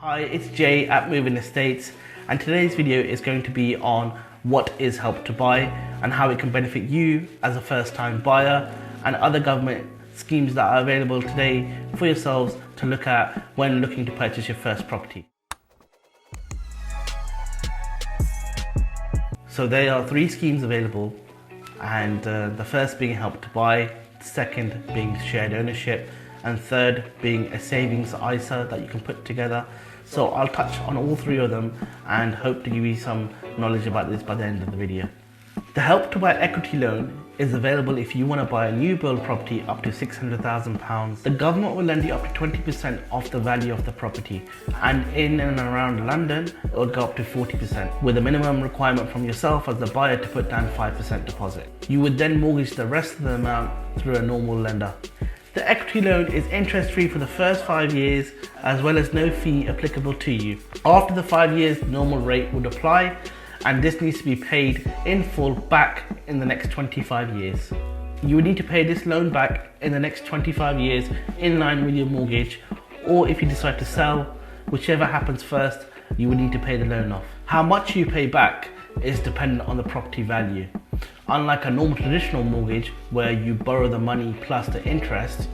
Hi, it's Jay at Moving Estates, and today's video is going to be on what is Help to Buy and how it can benefit you as a first-time buyer and other government schemes that are available today for yourselves to look at when looking to purchase your first property. So there are three schemes available, and the first being Help to Buy, second being shared ownership, and third being a savings ISA that you can put together. So I'll touch on all three of them and hope to give you some knowledge about this by the end of the video. The Help to Buy equity loan is available if you want to buy a new build property up to £600,000. The government will lend you up to 20% of the value of the property, and in and around London it will go up to 40%, with a minimum requirement from yourself as the buyer to put down 5% deposit. You would then mortgage the rest of the amount through a normal lender. The equity loan is interest free for the first 5 years, as well as no fee applicable to you. After the 5 years, the normal rate would apply, and this needs to be paid in full back in the next 25 years. You would need to pay this loan back in the next 25 years in line with your mortgage, or if you decide to sell, whichever happens first, you would need to pay the loan off. How much you pay back is dependent on the property value. Unlike a normal traditional mortgage where you borrow the money plus the interest,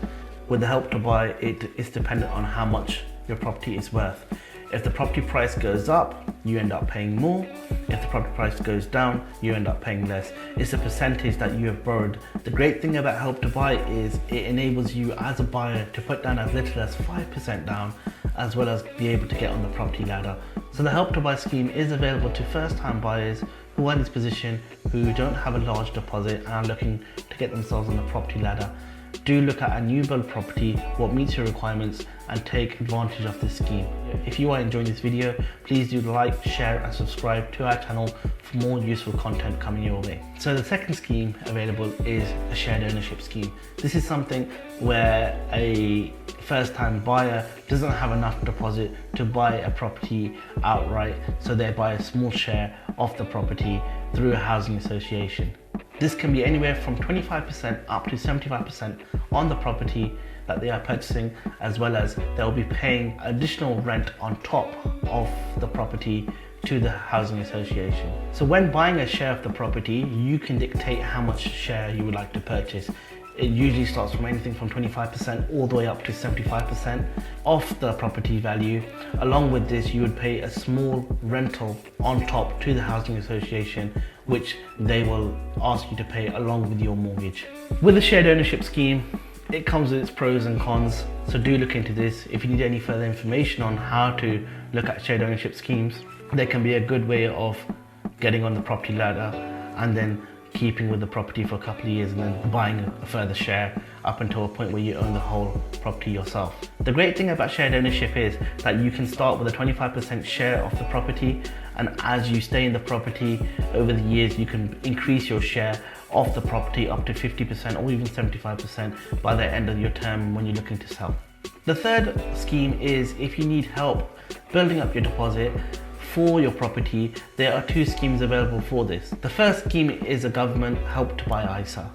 with the Help to Buy it is dependent on how much your property is worth. If the property price goes up, you end up paying more. If the property price goes down, you end up paying less. It's a percentage that you have borrowed. The great thing about Help to Buy is it enables you as a buyer to put down as little as 5% down, as well as be able to get on the property ladder. So the Help to Buy scheme is available to first-time buyers who are in this position, who don't have a large deposit and are looking to get themselves on the property ladder. Do look at a new build property, what meets your requirements, and take advantage of this scheme. If you are enjoying this video, please do like, share and subscribe to our channel for more useful content coming your way. So the second scheme available is a shared ownership scheme. This is something where a first-time buyer doesn't have enough deposit to buy a property outright, so they buy a small share of the property through a housing association. This can be anywhere from 25% up to 75% on the property that they are purchasing, as well as they'll be paying additional rent on top of the property to the housing association. So when buying a share of the property, you can dictate how much share you would like to purchase. It usually starts from anything from 25% all the way up to 75% of the property value. Along with this, you would pay a small rental on top to the housing association, which they will ask you to pay along with your mortgage. With the shared ownership scheme, it comes with its pros and cons, so do look into this. If you need any further information on how to look at shared ownership schemes, they can be a good way of getting on the property ladder and then keeping with the property for a couple of years and then buying a further share up until a point where you own the whole property yourself. The great thing about shared ownership is that you can start with a 25% share of the property, and as you stay in the property over the years, you can increase your share of the property up to 50% or even 75% by the end of your term when you're looking to sell. The third scheme is if you need help building up your deposit for your property. There are two schemes available for this. The first scheme is a government Help to Buy ISA.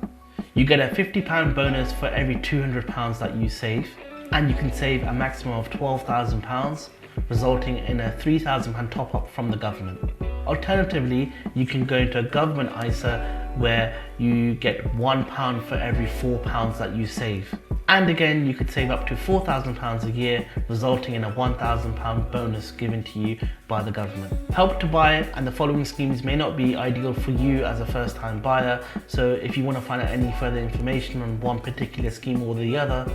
You get a £50 bonus for every £200 that you save, and you can save a maximum of £12,000, resulting in a £3,000 top up from the government. Alternatively, you can go into a government ISA where you get £1 for every £4 that you save. And again, you could save up to £4,000 a year, resulting in a £1,000 bonus given to you by the government. Help to Buy and the following schemes may not be ideal for you as a first-time buyer, so if you want to find out any further information on one particular scheme or the other,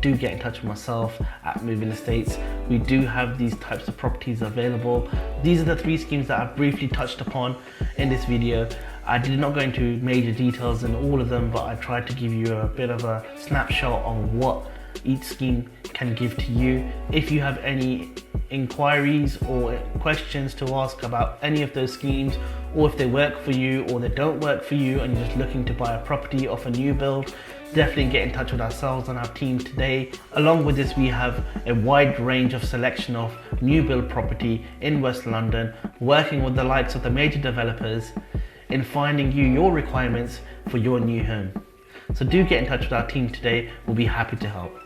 do get in touch with myself at Moving Estates. We do have these types of properties available. These are the three schemes that I've briefly touched upon in this video. I did not go into major details in all of them, but I tried to give you a bit of a snapshot on what each scheme can give to you. If you have any inquiries or questions to ask about any of those schemes, or if they work for you or they don't work for you and you're just looking to buy a property off a new build, definitely get in touch with ourselves and our team today. Along with this, we have a wide range of selection of new build property in West London, working with the likes of the major developers in finding you your requirements for your new home. So do get in touch with our team today, we'll be happy to help.